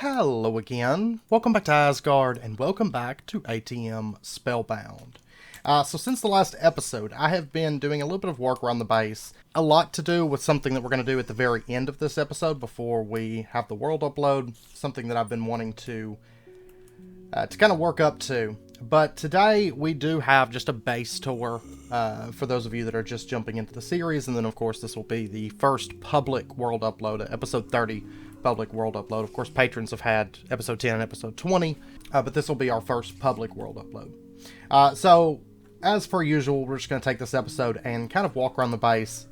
Hello again. Welcome back to Asgard, and welcome back to ATM Spellbound. So since the last episode, I have been doing a little bit of work around the base. A lot to do with something that we're going to do at the very end of this episode before we have the world upload. Something that I've been wanting to kind of work up to. But today we do have just a base tour for those of you that are just jumping into the series. And then of course this will be the first public world upload, episode 30 public world upload. Of course patrons have had episode 10 and episode 20, but this will be our first public world upload. So as per usual, we're just going to take this episode and kind of walk around the base,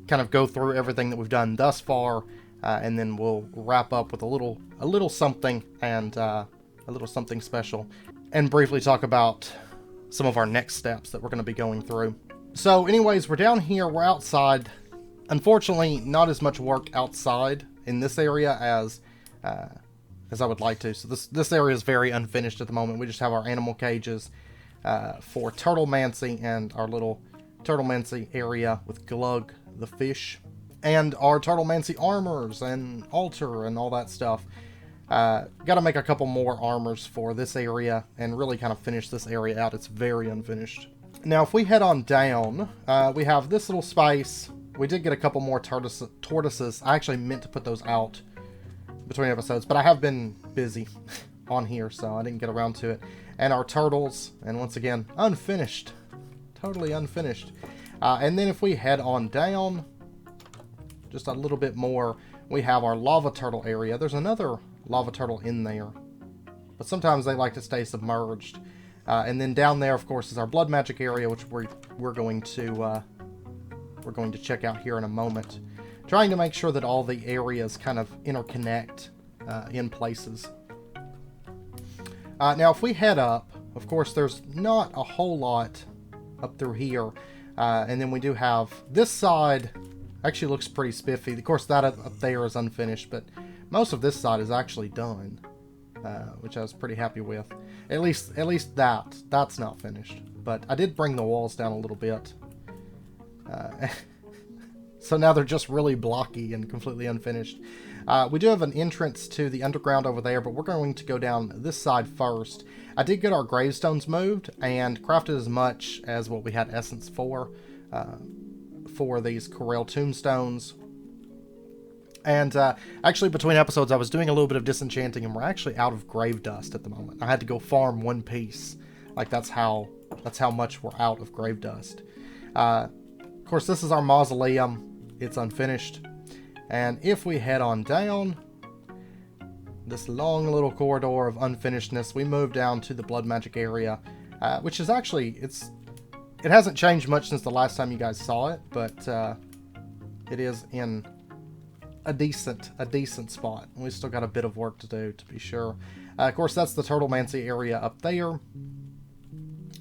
kind of go through everything that we've done thus far, and then we'll wrap up with a little something and a little something special, and briefly talk about some of our next steps that we're going to be going through. So anyways, we're down here, we're outside. Unfortunately, not as much work outside in this area as I would like to. So this area is very unfinished at the moment. We just have our animal cages for turtlemancy and our little turtlemancy area with Glug the fish, and our turtlemancy armors and altar and all that stuff. Got to make a couple more armors for this area and really kind of finish this area out. It's very unfinished. Now, if we head on down, we have this little space. We did get a couple more tortoises. I actually meant to put those out between episodes, but I have been busy on here, so I didn't get around to it. And our turtles, and once again, unfinished. Totally unfinished. And then if we head on down, just a little bit more, we have our lava turtle area. There's another lava turtle in there, but sometimes they like to stay submerged. And then down there, of course, is our blood magic area, which we're going to check out here in a moment, trying to make sure that all the areas kind of interconnect in places. Now, if we head up, of course, there's not a whole lot up through here, and then we do have this side. Actually looks pretty spiffy. Of course, that up there is unfinished, but most of this side is actually done, which I was pretty happy with. At least that's not finished. But I did bring the walls down a little bit. So now they're just really blocky and completely unfinished. We do have an entrance to the underground over there, but we're going to go down this side first. I did get our gravestones moved and crafted as much as what we had essence for these Corel tombstones. And actually between episodes I was doing a little bit of disenchanting, and we're actually out of grave dust at the moment. I had to go farm one piece. Like that's how much we're out of grave dust. Of course, this is our mausoleum. It's unfinished. And if we head on down this long little corridor of unfinishedness, we move down to the blood magic area, which is actually, it hasn't changed much since the last time you guys saw it, but it is in a decent spot. We still got a bit of work to do, to be sure. Of course, that's the turtlemancy area up there.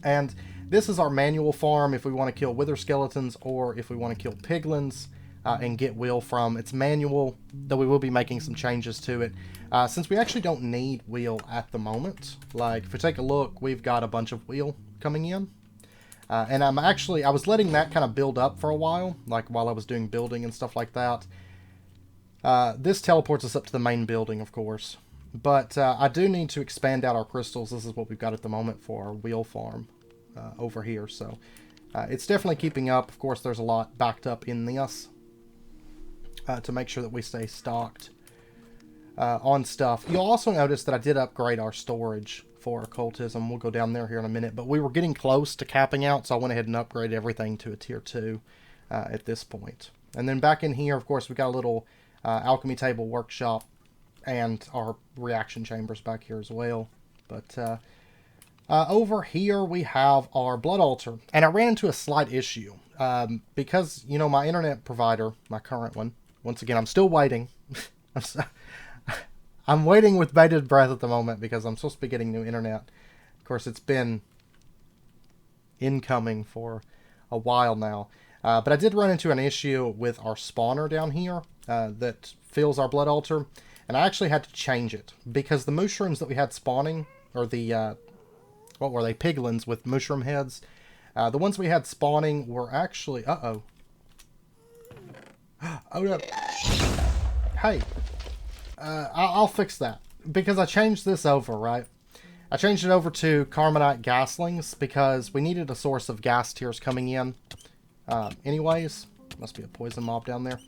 And this is our manual farm if we want to kill wither skeletons or if we want to kill piglins and get wheel from. It's manual, though we will be making some changes to it. Since we actually don't need wheel at the moment. Like, if we take a look, we've got a bunch of wheel coming in. And I was letting that kind of build up for a while, like while I was doing building and stuff like that. This teleports us up to the main building, of course. But I do need to expand out our crystals. This is what we've got at the moment for our wheel farm. Over here, so it's definitely keeping up. Of course, there's a lot backed up in this to make sure that we stay stocked on stuff. You'll also notice that I did upgrade our storage for Occultism. We'll go down there here in a minute, but we were getting close to capping out, so I went ahead and upgraded everything to a tier 2 at this point. And then back in here, of course, we got a little alchemy table workshop and our reaction chambers back here as well. But over here we have our blood altar, and I ran into a slight issue because, you know, my internet provider, my current one, once again, I'm still waiting. I'm waiting with bated breath at the moment because I'm supposed to be getting new internet. Of course, it's been incoming for a while now, but I did run into an issue with our spawner down here that fills our blood altar, and I actually had to change it because the mushrooms that we had spawning, or the what were they? Piglins with mushroom heads. The ones we had spawning were actually... Uh-oh. Oh, no. Hey. I'll fix that. Because I changed this over, right? I changed it over to Carbonite Gaslings because we needed a source of gas tiers coming in. Anyways, must be a poison mob down there.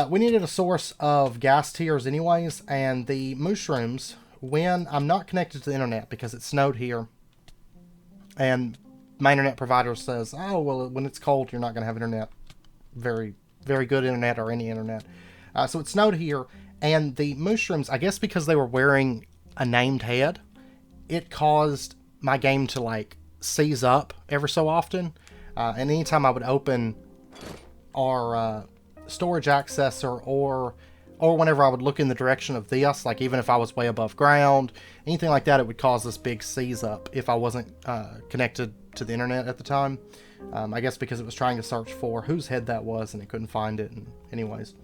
We needed a source of gas tiers anyways, and the mushrooms, when I'm not connected to the internet because it snowed here, and my internet provider says, oh, well, when it's cold, you're not going to have internet. Very, very good internet or any internet. So it snowed here, and the mushrooms, I guess because they were wearing a named head, it caused my game to, like, seize up ever so often. And anytime I would open our storage accessor or whenever I would look in the direction of this, like even if I was way above ground, anything like that, it would cause this big seize up if I wasn't connected to the internet at the time. I guess because it was trying to search for whose head that was and it couldn't find it. And anyways,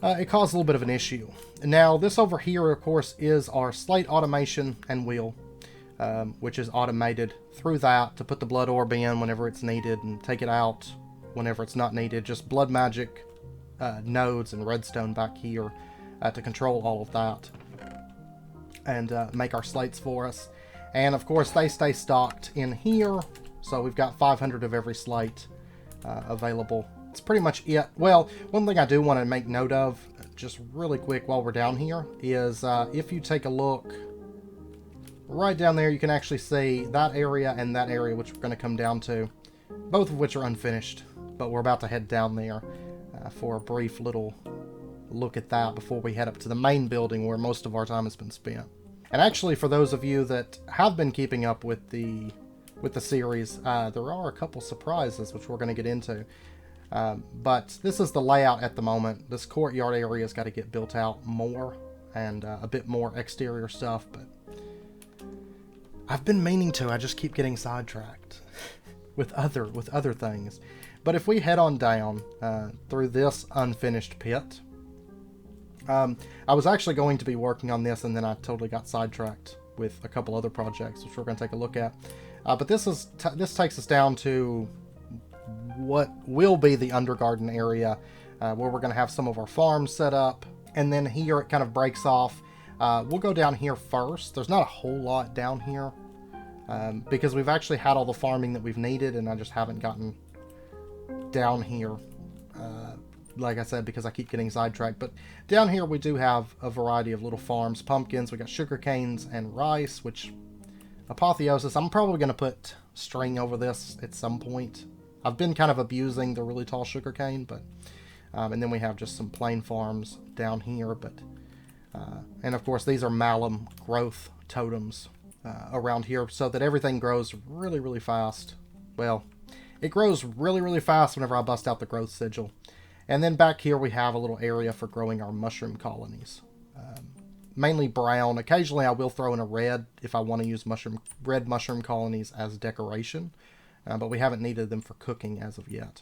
it caused a little bit of an issue. Now this over here, of course, is our slate automation and wheel, which is automated through that to put the blood orb in whenever it's needed and take it out whenever it's not needed. Just blood magic nodes and redstone back here to control all of that and make our slates for us. And of course they stay stocked in here, so we've got 500 of every slate available. It's pretty much it. Well, one thing I do want to make note of just really quick while we're down here is if you take a look right down there, you can actually see that area and that area, which we're going to come down to, both of which are unfinished, but we're about to head down there for a brief little look at that before we head up to the main building where most of our time has been spent. And actually, for those of you that have been keeping up with the series, there are a couple surprises which we're going to get into. But this is the layout at the moment. This courtyard area's got to get built out more and a bit more exterior stuff, but I've been meaning to. I just keep getting sidetracked with other things. But if we head on down through this unfinished pit, I was actually going to be working on this, and then I totally got sidetracked with a couple other projects, which we're going to take a look at. But this takes us down to what will be the Undergarden area, where we're going to have some of our farms set up, and then here it kind of breaks off. We'll go down here first. There's not a whole lot down here because we've actually had all the farming that we've needed, and I just haven't gotten down here, like I said, because I keep getting sidetracked. But down here we do have a variety of little farms, pumpkins, we got sugar canes and rice, which apotheosis, I'm probably going to put string over this at some point. I've been kind of abusing the really tall sugar cane, but and then we have just some plain farms down here, but and of course these are malum growth totems around here, so that everything grows really, really fast. Well, it grows really, really fast whenever I bust out the growth sigil. And then back here we have a little area for growing our mushroom colonies. Mainly brown. Occasionally I will throw in a red if I want to use red mushroom colonies as decoration. But we haven't needed them for cooking as of yet.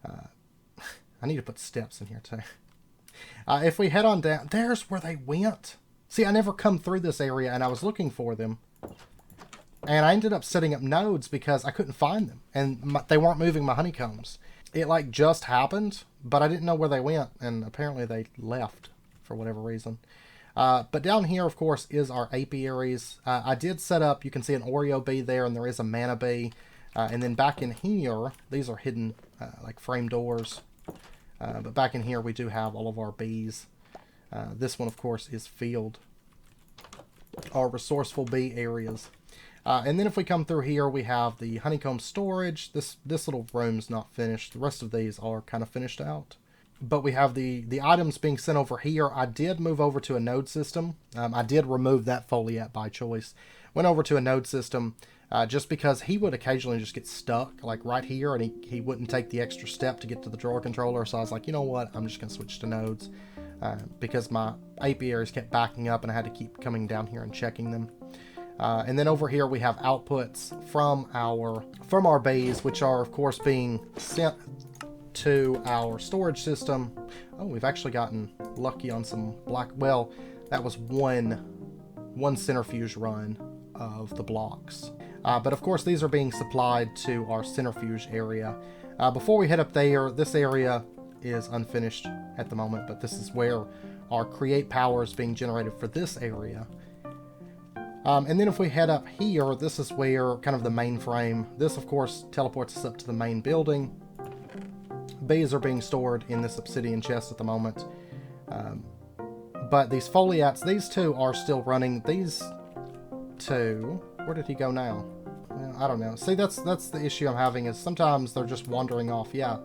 I need to put steps in here too. If we head on down, there's where they went. See, I never come through this area, and I was looking for them. And I ended up setting up nodes because I couldn't find them. And they weren't moving my honeycombs. It like just happened, but I didn't know where they went. And apparently they left for whatever reason. But down here, of course, is our apiaries. I did set up, you can see an Oreo bee there, and there is a mana bee. And then back in here, these are hidden like frame doors. But back in here, we do have all of our bees. This one, of course, is field. Our resourceful bee areas. And then if we come through here, we have the honeycomb storage. This little room's not finished. The rest of these are kind of finished out. But we have the items being sent over here. I did move over to a node system. I did remove that foliate by choice. Went over to a node system just because he would occasionally just get stuck like right here, and he wouldn't take the extra step to get to the drawer controller. So I was like, you know what? I'm just going to switch to nodes because my apiaries kept backing up and I had to keep coming down here and checking them. And then over here we have outputs from our bees, which are of course being sent to our storage system. Oh, we've actually gotten lucky on some black. Well, that was one centrifuge run of the blocks. But of course these are being supplied to our centrifuge area. Before we head up there, this area is unfinished at the moment, but this is where our create power is being generated for this area. And then if we head up here, this is where kind of the mainframe, this of course teleports us up to the main building. Bees are being stored in this obsidian chest at the moment. But these foliates, these two are still running. These two, where did he go now? I don't know. See, that's the issue I'm having, is sometimes they're just wandering off. Yeah,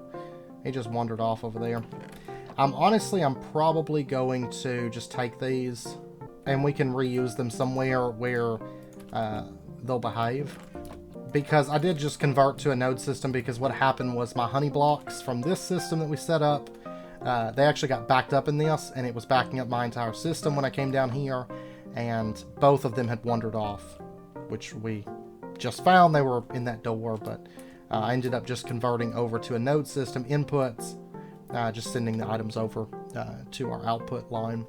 he just wandered off over there. Honestly, I'm probably going to just take these and we can reuse them somewhere where they'll behave. Because I did just convert to a node system, because what happened was my honey blocks from this system that we set up, they actually got backed up in this, and it was backing up my entire system when I came down here, and both of them had wandered off, which we just found. They were in that door, but I ended up just converting over to a node system, inputs, just sending the items over to our output line.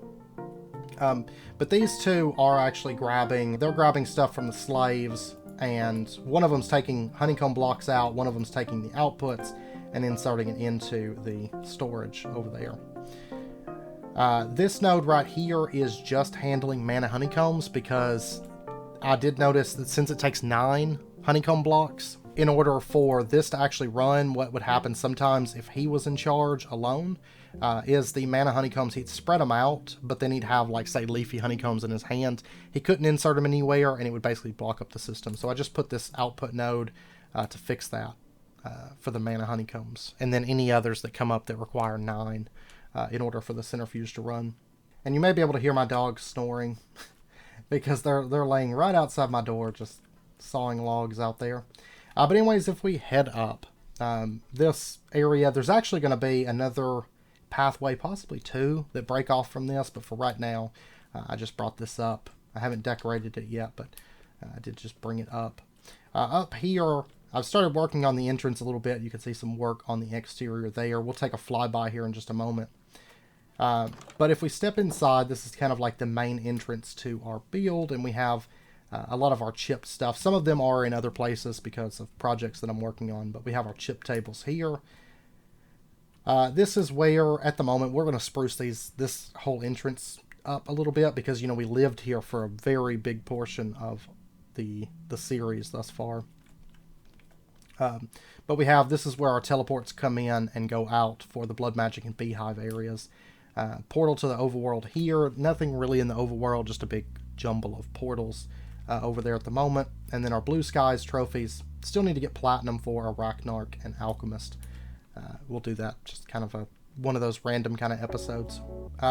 But these two are actually they're grabbing stuff from the slaves, and one of them's taking honeycomb blocks out, one of them's taking the outputs and inserting it into the storage over there. This node right here is just handling mana honeycombs, because I did notice that since it takes 9 honeycomb blocks, in order for this to actually run, what would happen sometimes if he was in charge alone, is the mana honeycombs, he'd spread them out, but then he'd have, like, say, leafy honeycombs in his hand. He couldn't insert them anywhere, and it would basically block up the system. So I just put this output node to fix that for the mana honeycombs. And then any others that come up that require 9 in order for the centrifuge to run. And you may be able to hear my dogs snoring because they're laying right outside my door, just sawing logs out there. But anyways, if we head up this area, there's actually going to be another pathway, possibly 2, that break off from this, but for right now, I just brought this up. I haven't decorated it yet, but I did just bring it up. Up here, I've started working on the entrance a little bit. You can see some work on the exterior there. We'll take a flyby here in just a moment. But if we step inside, this is kind of like the main entrance to our build, and we have a lot of our chip stuff. Some of them are in other places because of projects that I'm working on, but we have our chip tables here. This is where, at the moment, we're going to spruce this whole entrance up a little bit, because, you know, we lived here for a very big portion of the series thus far. But we have, this is where our teleports come in and go out for the blood magic and beehive areas. Portal to the overworld here. Nothing really in the overworld, just a big jumble of portals over there at the moment. And then our blue skies trophies. Still need to get platinum for Arachnarch and Alchemist. We'll do that, just kind of one of those random kind of episodes.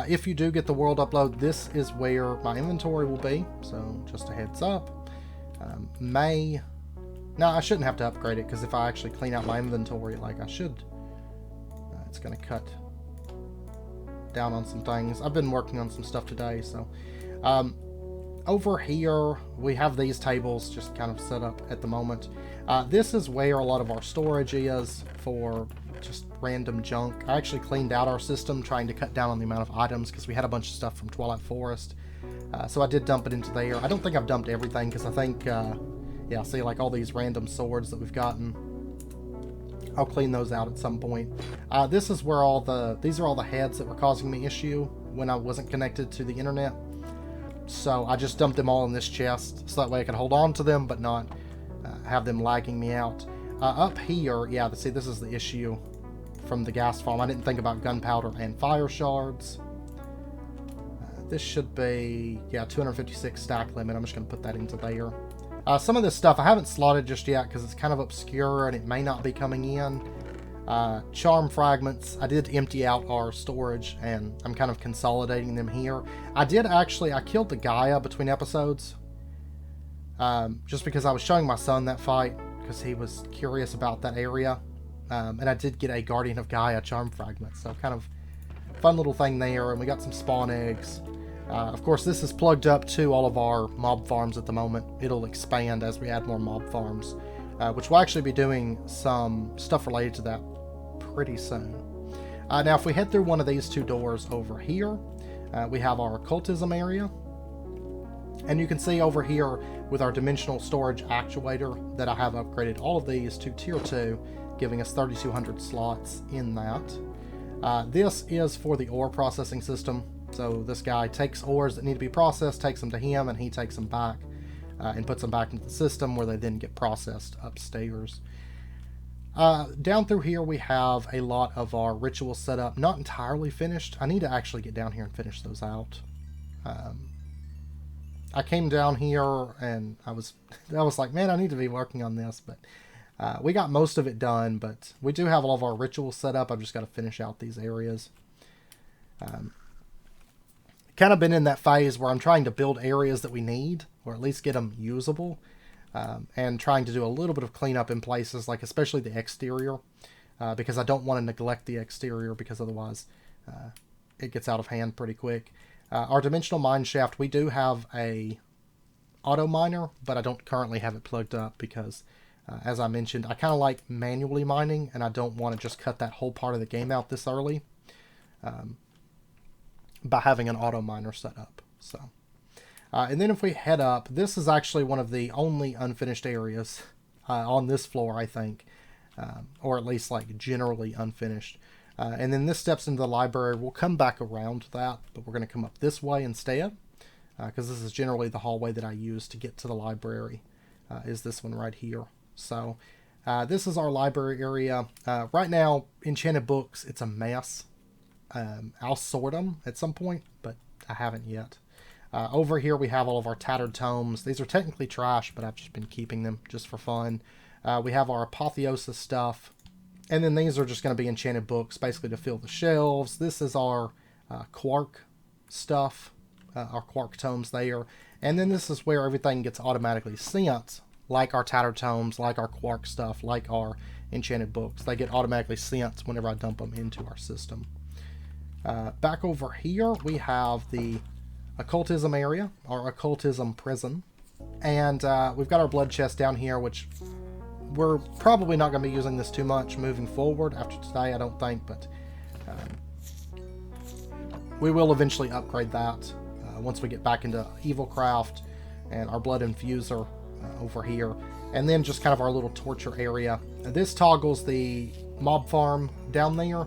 If you do get the world upload, this is where my inventory will be, so just a heads up. No, I shouldn't have to upgrade it, because if I actually clean out my inventory like I should, it's going to cut down on some things. I've been working on some stuff today, so over here we have these tables just kind of set up at the moment. This is where a lot of our storage is for just random junk. I actually cleaned out our system, trying to cut down on the amount of items, because we had a bunch of stuff from Twilight Forest. So I did dump it into there. I don't think I've dumped everything, because I think, yeah, see, like all these random swords that we've gotten, I'll clean those out at some point. This is where these are all the heads that were causing me issue when I wasn't connected to the internet. So I just dumped them all in this chest, so that way I could hold on to them, but not have them lagging me out. Up here, yeah, see, this is the issue from the gas farm. I didn't think about gunpowder and fire shards. This should be, yeah, 256 stack limit. I'm just going to put that into there. Some of this stuff I haven't slotted just yet because it's kind of obscure and it may not be coming in. Charm fragments, I did empty out our storage and I'm kind of consolidating them here. I killed the Gaia between episodes. Just because I was showing my son that fight because he was curious about that area. And I did get a Guardian of Gaia charm fragment, so kind of fun little thing there. And we got some spawn eggs. Of course, this is plugged up to all of our mob farms at the moment. It'll expand as we add more mob farms, which we'll actually be doing some stuff related to that pretty soon. Now, if we head through one of these two doors over here, we have our occultism area. And you can see over here with our dimensional storage actuator that I have upgraded all of these to tier 2, giving us 3,200 slots in that. This is for the ore processing system. So this guy takes ores that need to be processed, takes them to him, and he takes them back and puts them back into the system where they then get processed upstairs. Down through here we have a lot of our rituals set up, not entirely finished. I need to actually get down here and finish those out. I came down here and I was like, man, I need to be working on this, but we got most of it done, but we do have all of our rituals set up. I've just got to finish out these areas. Kind of been in that phase where I'm trying to build areas that we need, or at least get them usable, and trying to do a little bit of cleanup in places, like especially the exterior, because I don't want to neglect the exterior, because otherwise it gets out of hand pretty quick. Our dimensional mine shaft, we do have a auto miner, but I don't currently have it plugged up because, as I mentioned, I kind of like manually mining, and I don't want to just cut that whole part of the game out this early by having an auto miner set up. So, and then if we head up, this is actually one of the only unfinished areas on this floor, I think, or at least like generally unfinished. And then this steps into the library. We'll come back around to that, but we're going to come up this way instead, because this is generally the hallway that I use to get to the library, is this one right here. So this is our library area. Right now, enchanted books, it's a mess. I'll sort them at some point, but I haven't yet. Over here we have all of our tattered tomes. These are technically trash, but I've just been keeping them just for fun. We have our apotheosis stuff. And then these are just going to be enchanted books, basically to fill the shelves. This is our quark stuff, our quark tomes there. And then this is where everything gets automatically sent, like our tattered tomes, like our quark stuff, like our enchanted books. They get automatically sent whenever I dump them into our system. Back over here, we have the occultism area, our occultism prison. And we've got our blood chest down here, which we're probably not going to be using this too much moving forward after today, I don't think, but we will eventually upgrade that once we get back into Evilcraft and our blood infuser over here. And then just kind of our little torture area. This toggles the mob farm down there,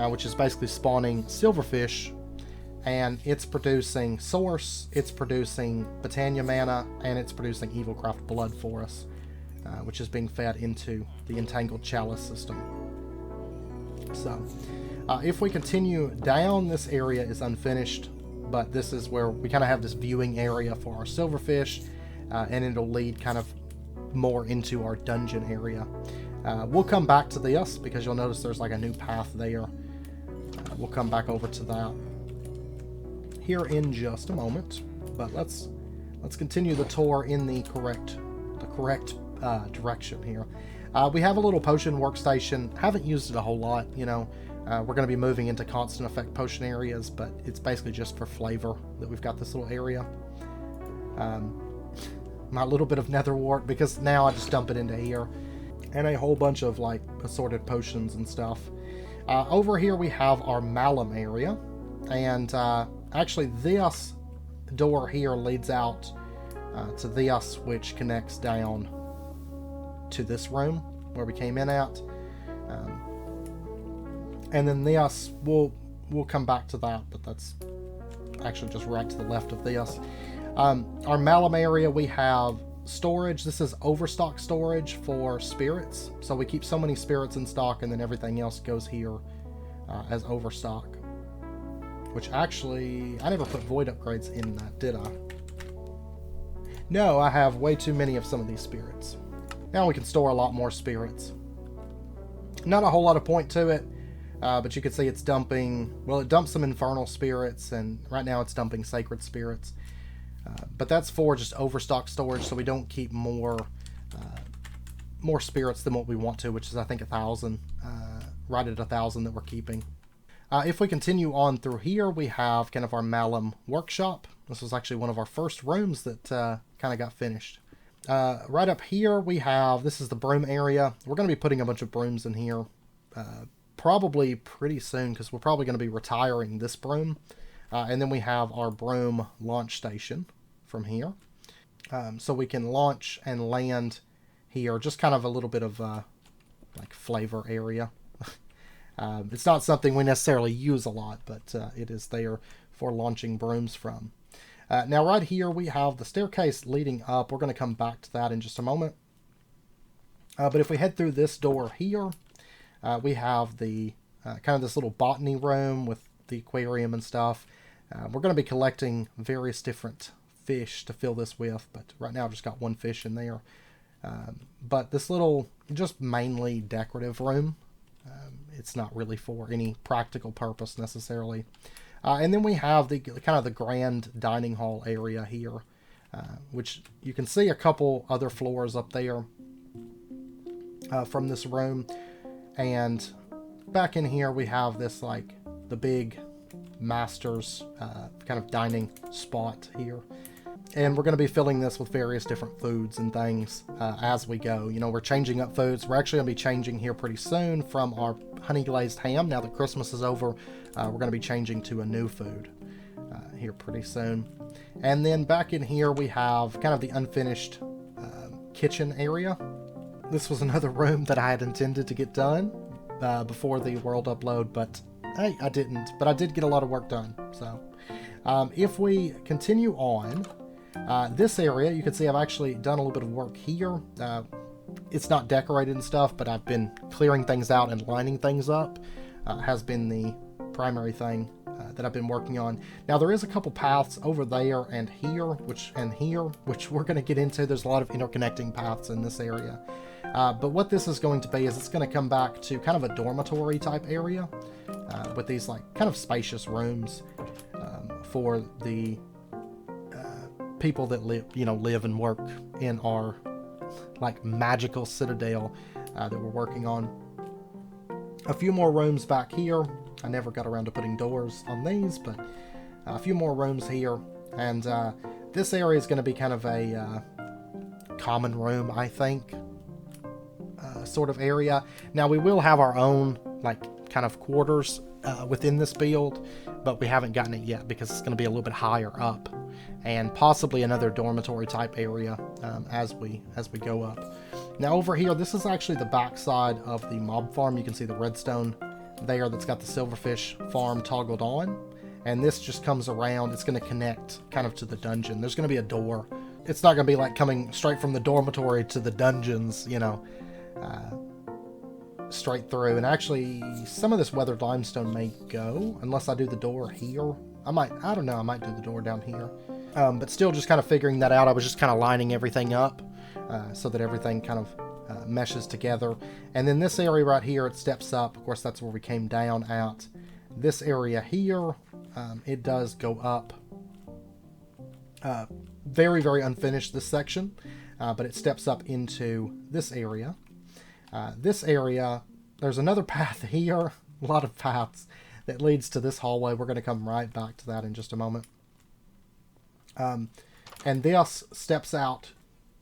which is basically spawning silverfish, and it's producing source, it's producing Britannia mana, and it's producing Evilcraft blood for us, which is being fed into the entangled chalice system. So if we continue down, this area is unfinished, but this is where we kind of have this viewing area for our silverfish, and it'll lead kind of more into our dungeon area. We'll come back to this because you'll notice there's like a new path there. We'll come back over to that here in just a moment, but let's continue the tour in the correct direction here. We have a little potion workstation. Haven't used it a whole lot, you know. We're going to be moving into constant effect potion areas, but it's basically just for flavor that we've got this little area. My little bit of nether wart, because now I just dump it into here, and a whole bunch of like assorted potions and stuff. Over here we have our malum area, and actually this door here leads out to this, which connects down to this room where we came in at, and then this we'll come back to that, but that's actually just right to the left of this. Our malum area, we have storage. This is overstock storage for spirits, so we keep so many spirits in stock, and then everything else goes here as overstock, which actually I never put void upgrades in that, did I? No, I have way too many of some of these spirits. Now we can store a lot more spirits. Not a whole lot of point to it, but you can see it's dumping, well, it dumps some infernal spirits, and right now it's dumping sacred spirits. But that's for just overstock storage, so we don't keep more spirits than what we want to, which is I think 1,000, right at 1,000 that we're keeping. If we continue on through here, we have kind of our malum workshop. This was actually one of our first rooms that kind of got finished. Right up here we have, this is the broom area. We're going to be putting a bunch of brooms in here probably pretty soon, because we're probably going to be retiring this broom. And then we have our broom launch station from here. So we can launch and land here, just kind of a little bit of like flavor area. It's not something we necessarily use a lot, but it is there for launching brooms from. Now right here we have the staircase leading up. We're going to come back to that in just a moment. But if we head through this door here, we have the kind of this little botany room with the aquarium and stuff. We're going to be collecting various different fish to fill this with, but right now I've just got one fish in there. But this little, just mainly decorative room, it's not really for any practical purpose necessarily. And then we have the kind of the grand dining hall area here, which you can see a couple other floors up there from this room. And back in here we have this, like, the big master's kind of dining spot here. And we're going to be filling this with various different foods and things as we go. You know, we're changing up foods. We're actually going to be changing here pretty soon from our honey glazed ham. Now that Christmas is over, we're going to be changing to a new food here pretty soon. And then back in here we have kind of the unfinished kitchen area. This was another room that I had intended to get done before the world upload, but hey, I didn't. But I did get a lot of work done. So if we continue on, this area, you can see I've actually done a little bit of work here. It's not decorated and stuff, but I've been clearing things out and lining things up. Has been the primary thing that I've been working on. Now there is a couple paths over there and here, which we're going to get into. There's a lot of interconnecting paths in this area. But what this is going to be is it's going to come back to kind of a dormitory type area with these, like, kind of spacious rooms for the people that live and work in our, like, magical citadel that we're working on. A few more rooms back here. I never got around to putting doors on these, but a few more rooms here. And this area is going to be kind of a common room, I think, sort of area. Now we will have our own, like, kind of quarters within this build, but we haven't gotten it yet because it's going to be a little bit higher up, and possibly another dormitory type area as we go up. Now over here, this is actually the backside of the mob farm. You can see the redstone there that's got the silverfish farm toggled on, and this just comes around. It's going to connect kind of to the dungeon. There's going to be a door. It's not going to be like coming straight from the dormitory to the dungeons, you know, straight through. And actually some of this weathered limestone may go, unless I do the door here. I don't know, I might do the door down here. But still just kind of figuring that out. I was just kind of lining everything up so that everything kind of meshes together. And then this area right here, it steps up. Of course, that's where we came down at. This area here, it does go up. Very, very unfinished, this section. But it steps up into this area. This area, there's another path here. A lot of paths that leads to this hallway. We're going to come right back to that in just a moment. And this steps out,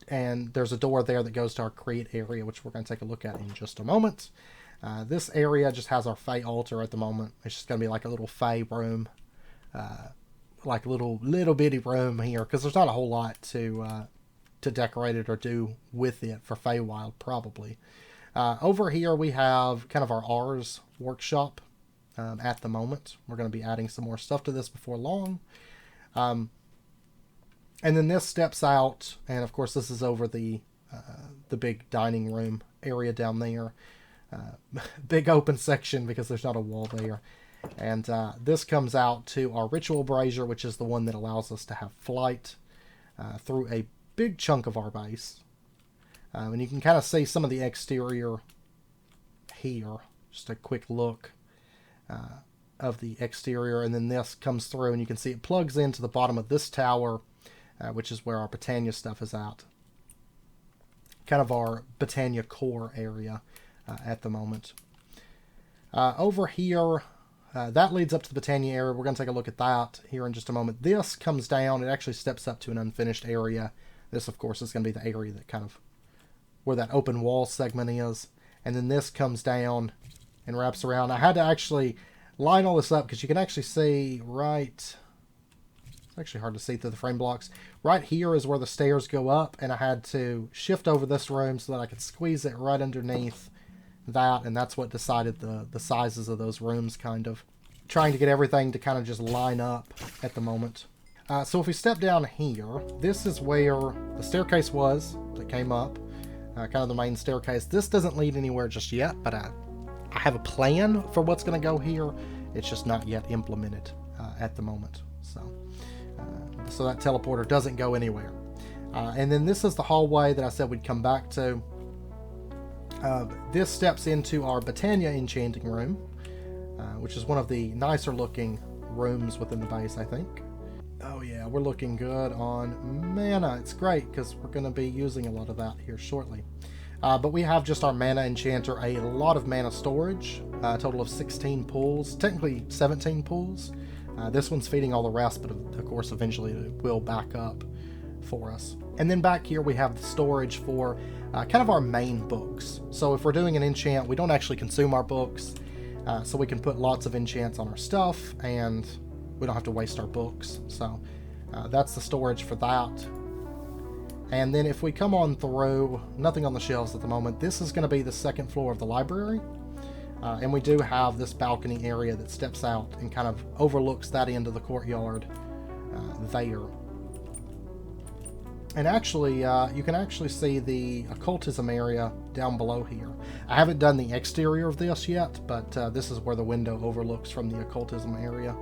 and there's a door there that goes to our create area, which we're going to take a look at in just a moment. This area just has our Fae altar at the moment. It's just going to be like a little Fae room, like a little bitty room here, because there's not a whole lot to decorate it or do with it for Feywild, probably. Over here we have kind of our Ars workshop at the moment. We're going to be adding some more stuff to this before long. And then this steps out, and of course this is over the big dining room area down there. Big open section because there's not a wall there. And this comes out to our ritual brazier, which is the one that allows us to have flight through a big chunk of our base. And you can kind of see some of the exterior here. Just a quick look of the exterior. And then this comes through, and you can see it plugs into the bottom of this tower, which is where our Britannia stuff is at. Kind of our Britannia core area at the moment. Over here, that leads up to the Britannia area. We're going to take a look at that here in just a moment. This comes down. It actually steps up to an unfinished area. This, of course, is going to be the area that kind of where that open wall segment is. And then this comes down and wraps around. I had to actually line all this up because you can actually see right... It's actually hard to see through the frame blocks. Right here is where the stairs go up, and I had to shift over this room so that I could squeeze it right underneath that, and that's what decided the sizes of those rooms, kind of. Trying to get everything to kind of just line up at the moment. So if we step down here, this is where the staircase was that came up, kind of the main staircase. This doesn't lead anywhere just yet, but I have a plan for what's going to go here. It's just not yet implemented at the moment. So that teleporter doesn't go anywhere. And then this is the hallway that I said we'd come back to. This steps into our Britannia enchanting room, which is one of the nicer looking rooms within the base, I think. Oh yeah, we're looking good on mana. It's great because we're going to be using a lot of that here shortly. But we have just our mana enchanter, a lot of mana storage, a total of 16 pools, technically 17 pools. This one's feeding all the rest, but of course eventually it will back up for us. And then back here we have the storage for kind of our main books. So if we're doing an enchant, we don't actually consume our books, so we can put lots of enchants on our stuff, and we don't have to waste our books. So that's the storage for that. And then if we come on through, nothing on the shelves at the moment. This is going to be the second floor of the library. And we do have this balcony area that steps out and kind of overlooks that end of the courtyard there. And actually, you can actually see the occultism area down below here. I haven't done the exterior of this yet, but this is where the window overlooks from the occultism area.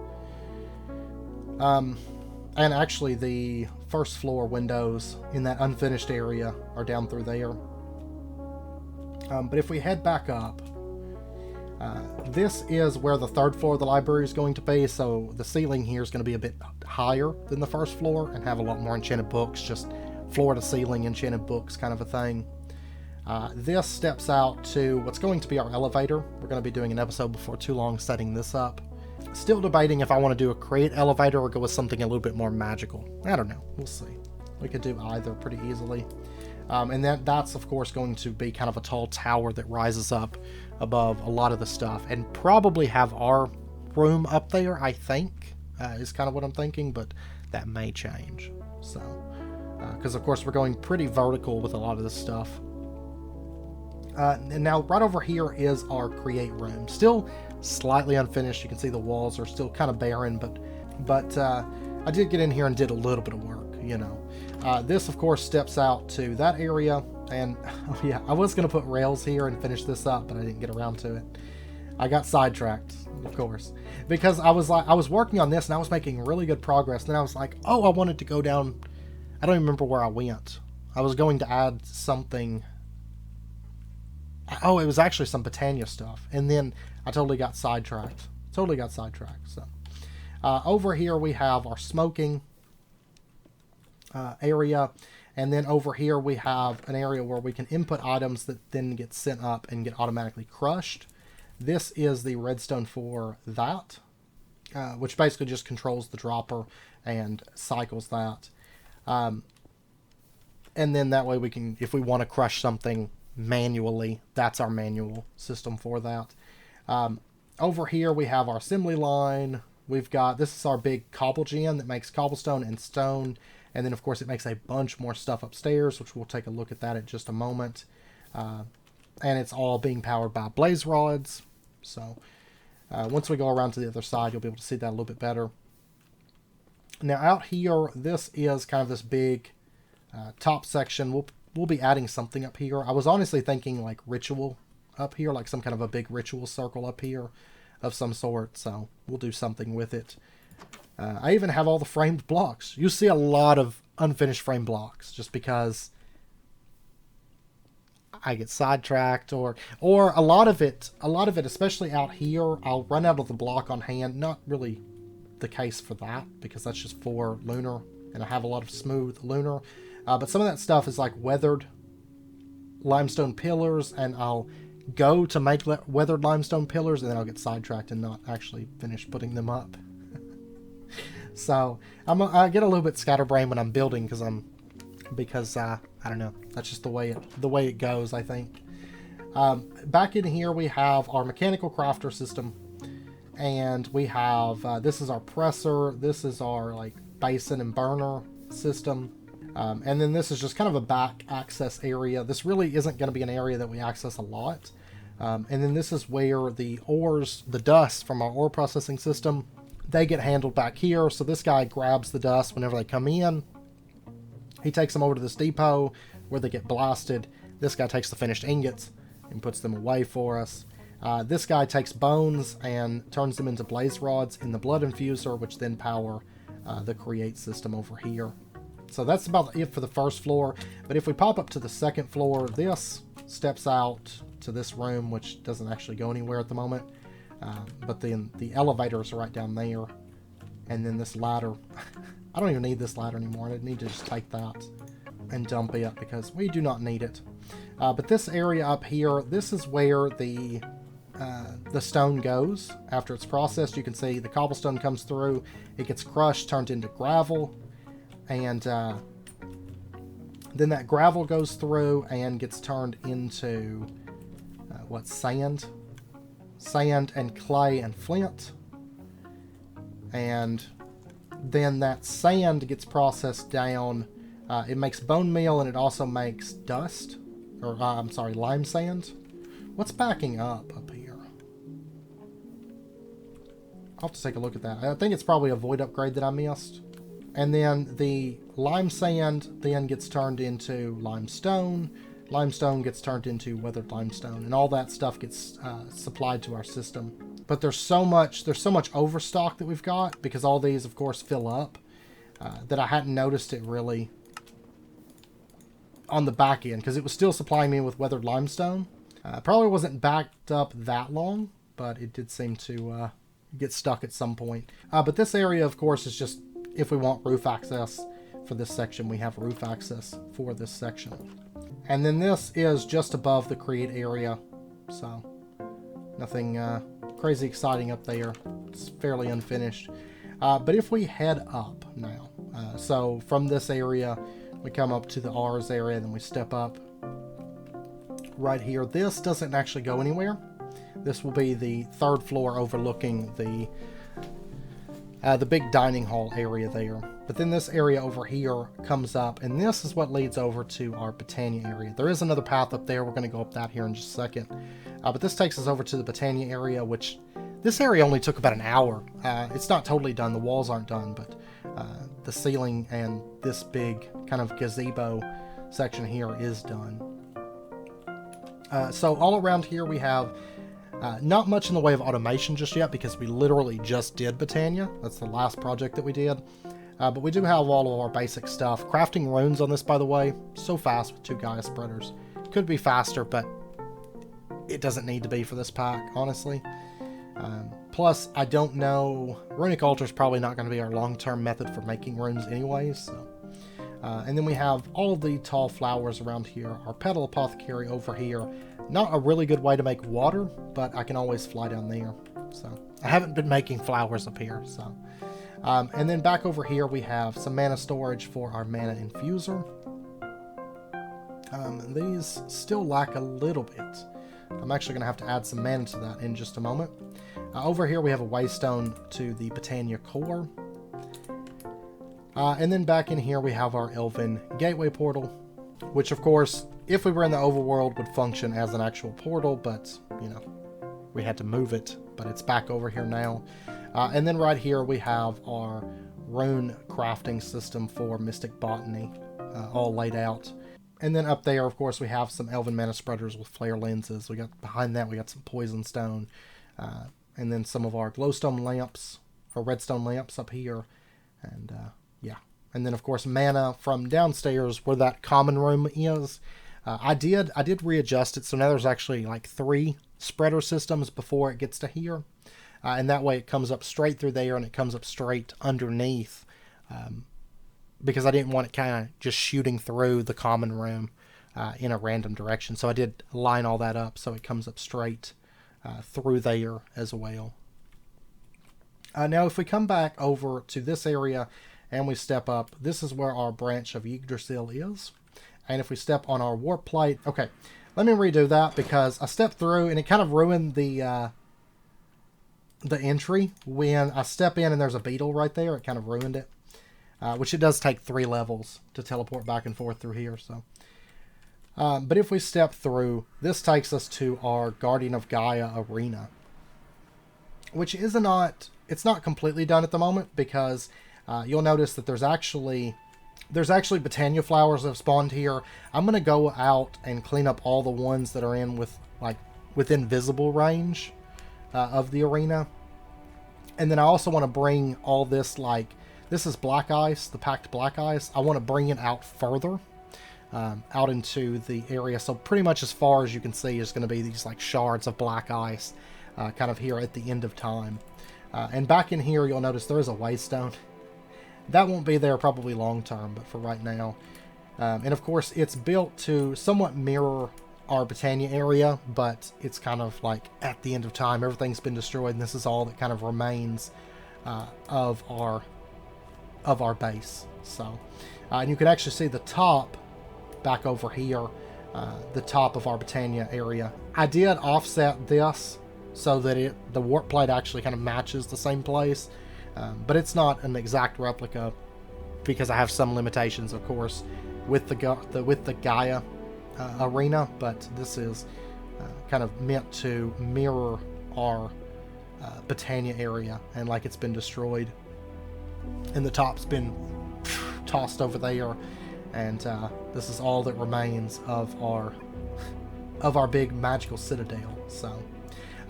And actually, the first floor windows in that unfinished area are down through there. But if we head back up, this is where the third floor of the library is going to be, so the ceiling here is going to be a bit higher than the first floor and have a lot more enchanted books, just floor to ceiling enchanted books kind of a thing. This steps out to what's going to be our elevator. We're going to be doing an episode before too long setting this up. Still debating if I want to do a create elevator or go with something a little bit more magical. I don't know. We'll see. We could do either pretty easily. And that's of course going to be kind of a tall tower that rises up above a lot of the stuff, and probably have our room up there, I think, is kind of what I'm thinking, but that may change. So, because of course we're going pretty vertical with a lot of this stuff. And now right over here is our create room. Still slightly unfinished. You can see the walls are still kind of barren, but I did get in here and did a little bit of work, you know. This of course steps out to that area, and oh yeah, I was going to put rails here and finish this up, but I didn't get around to it. I got sidetracked, of course, because I was working on this and I was making really good progress. And then I was like, oh, I wanted to go down. I don't even remember where I went. I was going to add something. Oh, it was actually some Britannia stuff, and then I totally got sidetracked. So over here we have our smoking area, and then over here we have an area where we can input items that then get sent up and get automatically crushed. This is the redstone for that, which basically just controls the dropper and cycles that. And then that way we can, if we want to crush something manually, that's our manual system for that. Over here we have our assembly line. We've got, this is our big cobble gen that makes cobblestone and stone. And then, of course, it makes a bunch more stuff upstairs, which we'll take a look at that in just a moment. And it's all being powered by blaze rods. So once we go around to the other side, you'll be able to see that a little bit better. Now, out here, this is kind of this big top section. We'll be adding something up here. I was honestly thinking like ritual up here, like some kind of a big ritual circle up here of some sort. So we'll do something with it. I even have all the framed blocks. You see a lot of unfinished frame blocks just because I get sidetracked, or a lot of it, especially out here, I'll run out of the block on hand. Not really the case for that, because that's just for lunar, and I have a lot of smooth lunar. But some of that stuff is like weathered limestone pillars, and I'll go to make weathered limestone pillars, and then I'll get sidetracked and not actually finish putting them up. So I get a little bit scatterbrained when I'm building because I don't know. That's just the way it goes, I think. Back in here we have our mechanical crafter system, and we have this is our presser. This is our like basin and burner system, and then this is just kind of a back access area. This really isn't going to be an area that we access a lot, And then this is where the ores, the dust from our ore processing system, they get handled back here. So this guy grabs the dust whenever they come in. He takes them over to this depot where they get blasted. This guy takes the finished ingots and puts them away for us. This guy takes bones and turns them into blaze rods in the blood infuser, which then power the create system over here. So that's about it for the first floor. But if we pop up to the second floor, this steps out to this room, which doesn't actually go anywhere at the moment. But then the elevators are right down there. And then this ladder. I don't even need this ladder anymore. I need to just take that and dump it because we do not need it. But this area up here, this is where the stone goes after it's processed. You can see the cobblestone comes through. It gets crushed, turned into gravel. And then that gravel goes through and gets turned into sand? Sand and clay and flint. And then that sand gets processed down. It makes bone meal, and it also makes dust. Or, I'm sorry, lime sand. What's backing up here? I'll have to take a look at that. I think it's probably a void upgrade that I missed. And then the lime sand then gets turned into limestone. Limestone gets turned into weathered limestone, and all that stuff gets supplied to our system. But there's so much overstock that we've got, because all these, of course, fill up, that I hadn't noticed it really on the back end, because it was still supplying me with weathered limestone. Probably wasn't backed up that long, but it did seem to get stuck at some point. But this area, of course, is just, if we want roof access for this section, we have roof access for this section. And then this is just above the create area, so nothing crazy exciting up there. It's fairly unfinished. But if we head up now, so from this area, we come up to the R's area, then we step up right here. This doesn't actually go anywhere. This will be the third floor overlooking the big dining hall area there. But then this area over here comes up, and this is what leads over to our Britannia area. There is another path up there. We're going to go up that here in just a second. But this takes us over to the Britannia area, which this area only took about an hour. It's not totally done. The walls aren't done, but the ceiling and this big kind of gazebo section here is done. So all around here we have not much in the way of automation just yet, because we literally just did Britannia. That's the last project that we did. But we do have all of our basic stuff. Crafting runes on this, by the way, so fast with 2 Gaia spreaders. Could be faster, but it doesn't need to be for this pack, honestly. Plus, I don't know, runic altar is probably not going to be our long-term method for making runes anyways. So. And then we have all of the tall flowers around here. Our petal apothecary over here. Not a really good way to make water, but I can always fly down there. So I haven't been making flowers up here, so... and then back over here we have some mana storage for our mana infuser. These still lack a little bit. I'm actually going to have to add some mana to that in just a moment. Over here we have a waystone to the Britannia core. And then back in here we have our Elven gateway portal, which of course, if we were in the overworld, would function as an actual portal, but, you know, we had to move it, but it's back over here now. And then right here we have our rune crafting system for Mystic Botany, all laid out. And then up there, of course, we have some Elven Mana Spreaders with flare lenses. We got behind that, we got some Poison Stone, and then some of our glowstone lamps, or redstone lamps up here, and yeah. And then, of course, mana from downstairs where that common room is. I did readjust it, so now there's actually like 3 spreader systems before it gets to here. And that way it comes up straight through there, and it comes up straight underneath, because I didn't want it kind of just shooting through the common room in a random direction. So I did line all that up so it comes up straight through there as well. Now if we come back over to this area and we step up, this is where our branch of Yggdrasil is. And if we step on our warp plate, okay, let me redo that because I stepped through and it kind of ruined the entry. When I step in and there's a beetle right there, it kind of ruined it. Which it does take 3 levels to teleport back and forth through here. So But if we step through, this takes us to our Guardian of Gaia arena, which it's not completely done at the moment, because you'll notice that there's actually Britannia flowers that have spawned here. I'm going to go out and clean up all the ones that are within visible range of the arena. And then I also want to bring all this, this is black ice, the packed black ice. I want to bring it out further, out into the area. So pretty much as far as you can see is going to be these shards of black ice, kind of here at the end of time. And back in here, you'll notice there is a waystone. That won't be there probably long term, but for right now. And of course, it's built to somewhat mirror our Britannia area, but it's kind of at the end of time. Everything's been destroyed, and this is all that kind of remains of our base. So, and you can actually see the top back over here, the top of our Britannia area. I did offset this so that the warp plate actually kind of matches the same place, but it's not an exact replica because I have some limitations, of course, with the Gaia arena, but this is kind of meant to mirror our Britannia area, and it's been destroyed, and the top's been tossed over there, and this is all that remains of our big magical citadel. So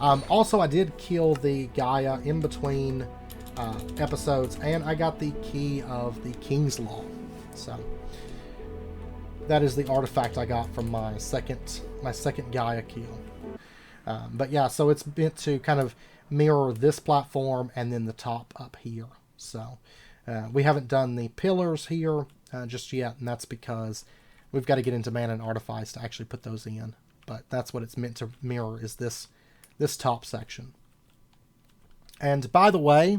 also, I did kill the Gaia in between episodes, and I got the key of the King's Law. So that is the artifact I got from my second Gaia kill. But yeah, so it's meant to kind of mirror this platform and then the top up here. So we haven't done the pillars here just yet, and that's because we've got to get into Mana and Artifice to actually put those in. But that's what it's meant to mirror, is this top section. And by the way,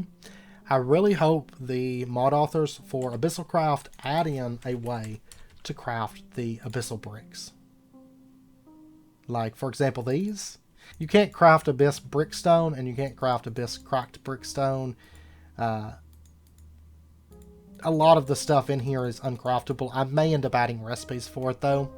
I really hope the mod authors for Abyssal Craft add in a way to craft the abyssal bricks. For example, these. You can't craft abyss brickstone, and you can't craft abyss cracked brickstone. A lot of the stuff in here is uncraftable. I may end up adding recipes for it, though,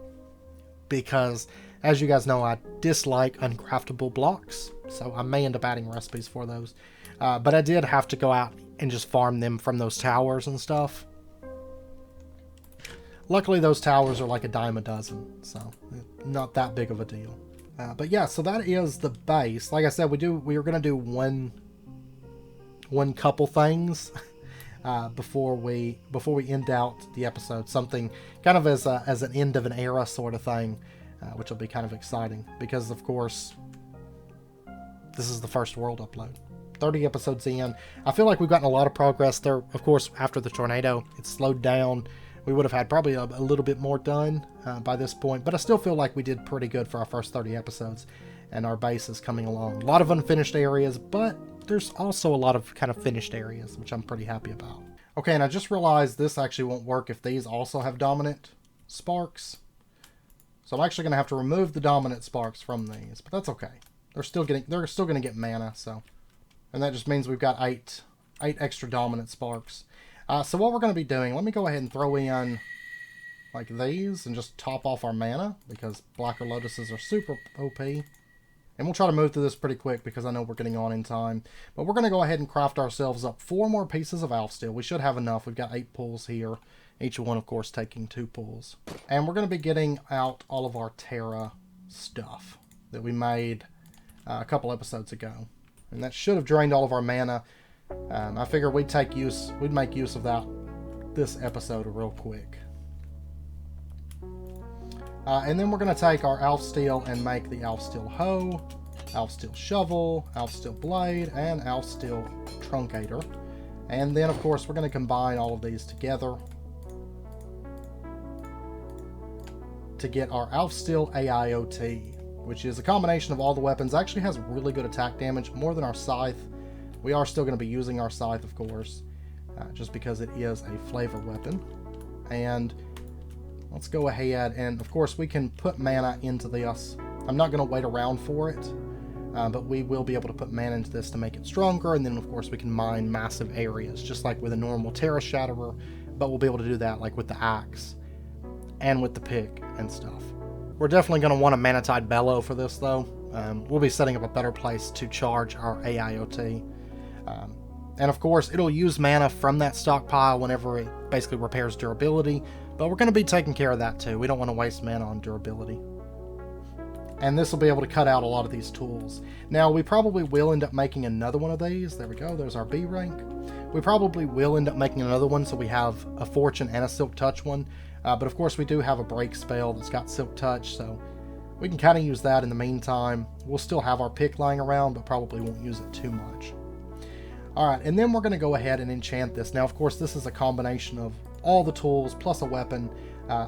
because, as you guys know, I dislike uncraftable blocks, so I may end up adding recipes for those. But I did have to go out and just farm them from those towers and stuff. Luckily, those towers are like a dime a dozen, so not that big of a deal. But yeah, so that is the base. Like I said, we are going to do one couple things before we end out the episode. Something kind of as an end of an era sort of thing, which will be kind of exciting because, of course, this is the first world upload. 30 episodes in. I feel like we've gotten a lot of progress there. Of course, after the tornado, it slowed down. We would have had probably a little bit more done by this point, but I still feel like we did pretty good for our first 30 episodes, and our base is coming along. A lot of unfinished areas, but there's also a lot of kind of finished areas, which I'm pretty happy about. Okay, and I just realized this actually won't work if these also have dominant sparks. So I'm actually going to have to remove the dominant sparks from these, but that's okay. They're still going to get mana, so. And that just means we've got eight extra dominant sparks. So what we're going to be doing, let me go ahead and throw in these and just top off our mana, because Blacker Lotuses are super OP. And we'll try to move through this pretty quick because I know we're getting on in time. But we're going to go ahead and craft ourselves up 4 more pieces of Alf Steel. We should have enough. We've got 8 pulls here. Each one, of course, taking 2 pulls. And we're going to be getting out all of our Terra stuff that we made a couple episodes ago. And that should have drained all of our mana. I figured we'd make use of that this episode real quick. And then we're going to take our Elf Steel and make the Elf Steel Hoe, Elf Steel Shovel, Elf Steel Blade, and Elf Steel Truncator. And then, of course, we're going to combine all of these together to get our Elf Steel AIOT, which is a combination of all the weapons. Actually has really good attack damage, more than our Scythe. We are still going to be using our Scythe, of course, just because it is a flavor weapon. And let's go ahead and, of course, we can put mana into this. I'm not going to wait around for it, but we will be able to put mana into this to make it stronger. And then, of course, we can mine massive areas, just like with a normal Terra Shatterer, but we'll be able to do that like with the axe and with the pick and stuff. We're definitely going to want a Manatide Bellow for this, though. We'll be setting up a better place to charge our AIoT. And of course, it'll use mana from that stockpile whenever it basically repairs durability, but we're going to be taking care of that too. We don't want to waste mana on durability. And this will be able to cut out a lot of these tools. Now, we probably will end up making another one of these. There we go, there's our B rank. We probably will end up making another one, so we have a Fortune and a Silk Touch one. But of course, we do have a break spell that's got Silk Touch, so we can kind of use that in the meantime. We'll still have our pick lying around, but probably won't use it too much. Alright, and then we're going to go ahead and enchant this. Now, of course, this is a combination of all the tools plus a weapon.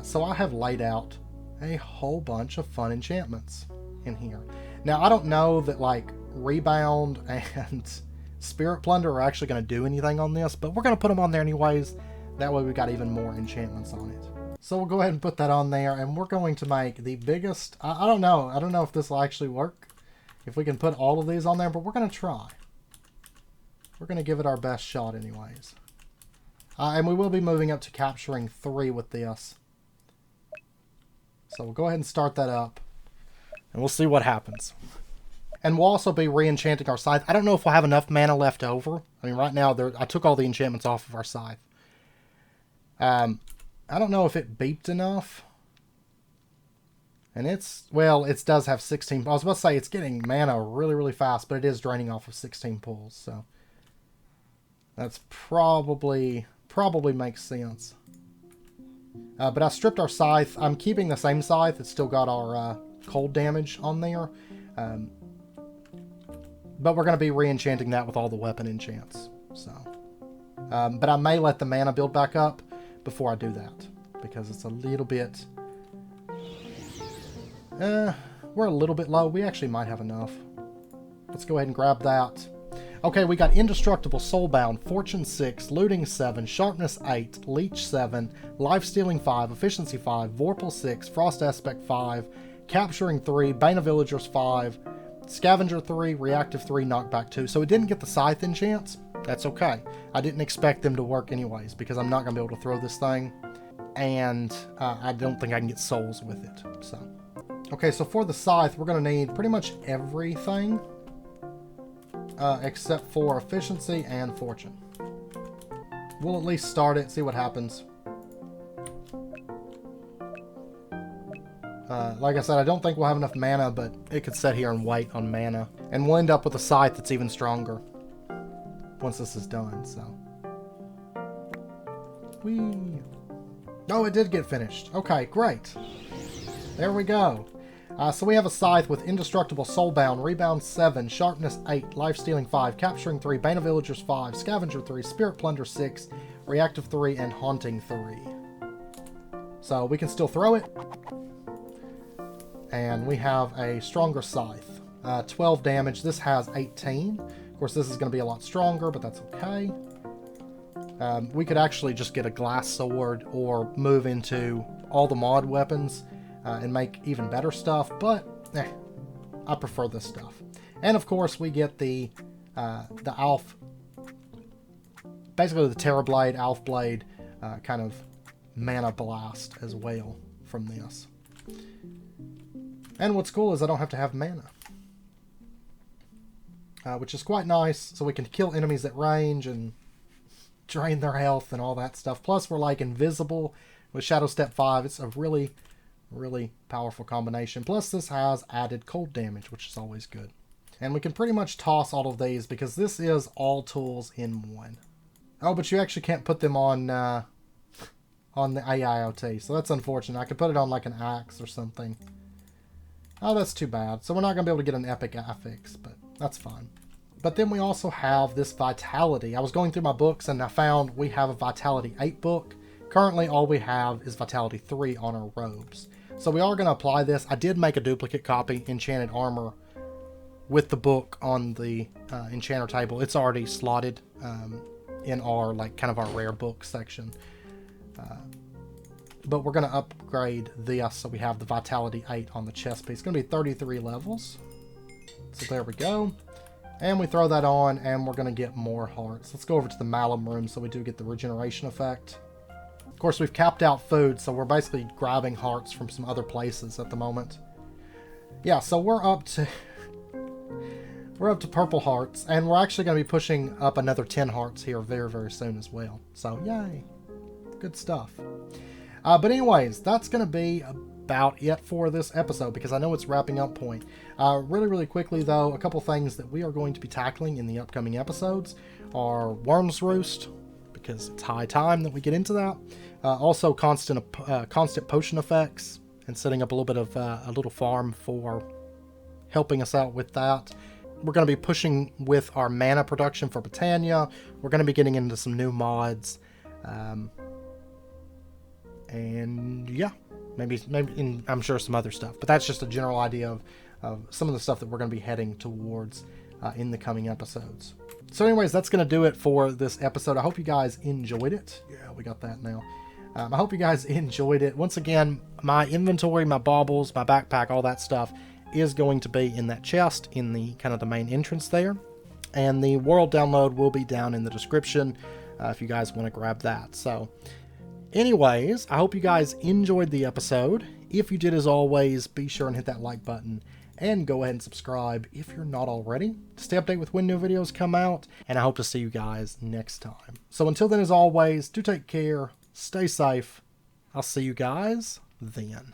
So I have laid out a whole bunch of fun enchantments in here. Now, I don't know that, like, Rebound and Spirit Plunder are actually going to do anything on this, but we're going to put them on there anyways. That way we've got even more enchantments on it. So we'll go ahead and put that on there, and we're going to make the biggest... I don't know. I don't know if this will actually work, if we can put all of these on there, but we're going to try. We're going to give it our best shot anyways. And we will be moving up to capturing 3 with this. So we'll go ahead and start that up, and we'll see what happens. And we'll also be re-enchanting our scythe. I don't know if we'll have enough mana left over. I mean, right now, I took all the enchantments off of our scythe. I don't know if it beeped enough. And well, it does have 16. I was about to say it's getting mana really, really fast, but it is draining off of 16 pulls, so that's probably makes sense. But I stripped our scythe. I'm keeping the same scythe. It's still got our cold damage on there. But we're going to be re-enchanting that with all the weapon enchants. So, but I may let the mana build back up before I do that, because it's a little bit... we're a little bit low. We actually might have enough. Let's go ahead and grab that. Okay, we got Indestructible Soulbound, Fortune 6, Looting 7, Sharpness 8, Leech 7, Life-Stealing 5, Efficiency 5, Vorpal 6, Frost Aspect 5, Capturing 3, Bane of Villagers 5, Scavenger 3, Reactive 3, Knockback 2. So it didn't get the Scythe enchants. That's okay. I didn't expect them to work anyways, because I'm not going to be able to throw this thing, and I don't think I can get souls with it. So, okay, so for the Scythe, we're going to need pretty much everything. Except for efficiency and fortune. We'll at least start it, see what happens. Like I said, I don't think we'll have enough mana, but it could sit here and wait on mana. And we'll end up with a scythe that's even stronger once this is done, so. Whee! Oh, it did get finished. Okay, great. There we go. So we have a scythe with Indestructible Soulbound, Rebound 7, Sharpness 8, Life-Stealing 5, Capturing 3, Bane of Villagers 5, Scavenger 3, Spirit Plunder 6, Reactive 3, and Haunting 3. So we can still throw it. And we have a stronger scythe. 12 damage. This has 18. Of course, this is going to be a lot stronger, but that's okay. We could actually just get a glass sword or move into all the mod weapons and make even better stuff, but I prefer this stuff. And of course, we get the Alf, basically the Terrorblade, Alf Blade, kind of mana blast as well from this. And what's cool is I don't have to have mana, which is quite nice, so we can kill enemies at range and drain their health and all that stuff. Plus, we're like invisible with Shadow Step 5. It's a really powerful combination. Plus, this has added cold damage, which is always good. And we can pretty much toss all of these because this is all tools in one. Oh, but you actually can't put them on the AIoT, so that's unfortunate. I could put it on like an axe or something. Oh, that's too bad. So we're not going to be able to get an epic affix, but that's fine. But then we also have this Vitality. I was going through my books and I found we have a Vitality 8 book. Currently, all we have is Vitality 3 on our robes. So we are going to apply this. I did make a duplicate copy, Enchanted Armor, with the book on the Enchanter table. It's already slotted in our, like, kind of our rare book section. But we're going to upgrade this so we have the Vitality 8 on the chest piece. It's going to be 33 levels. So there we go. And we throw that on, and we're going to get more hearts. Let's go over to the Malum room so we do get the regeneration effect. Of course, we've capped out food, so we're basically grabbing hearts from some other places at the moment. Yeah, so we're up to purple hearts, and we're actually going to be pushing up another 10 hearts here very, very soon as well. So, yay. Good stuff. But anyways, that's going to be about it for this episode, because I know it's wrapping up point. Really, really quickly, though, a couple things that we are going to be tackling in the upcoming episodes are Worm's Roost, because it's high time that we get into that. Also, constant potion effects, and setting up a little bit of a little farm for helping us out with that. We're going to be pushing with our mana production for Britannia. We're going to be getting into some new mods. And yeah, maybe I'm sure some other stuff. But that's just a general idea of some of the stuff that we're going to be heading towards in the coming episodes. So anyways, that's going to do it for this episode. I hope you guys enjoyed it. Yeah, we got that now. I hope you guys enjoyed it. Once again, my inventory, my baubles, my backpack, all that stuff is going to be in that chest in the kind of the main entrance there. And the world download will be down in the description if you guys want to grab that. So anyways, I hope you guys enjoyed the episode. If you did, as always, be sure and hit that like button and go ahead and subscribe if you're not already to stay updated with when new videos come out. And I hope to see you guys next time. So until then, as always, do take care, stay safe. I'll see you guys then.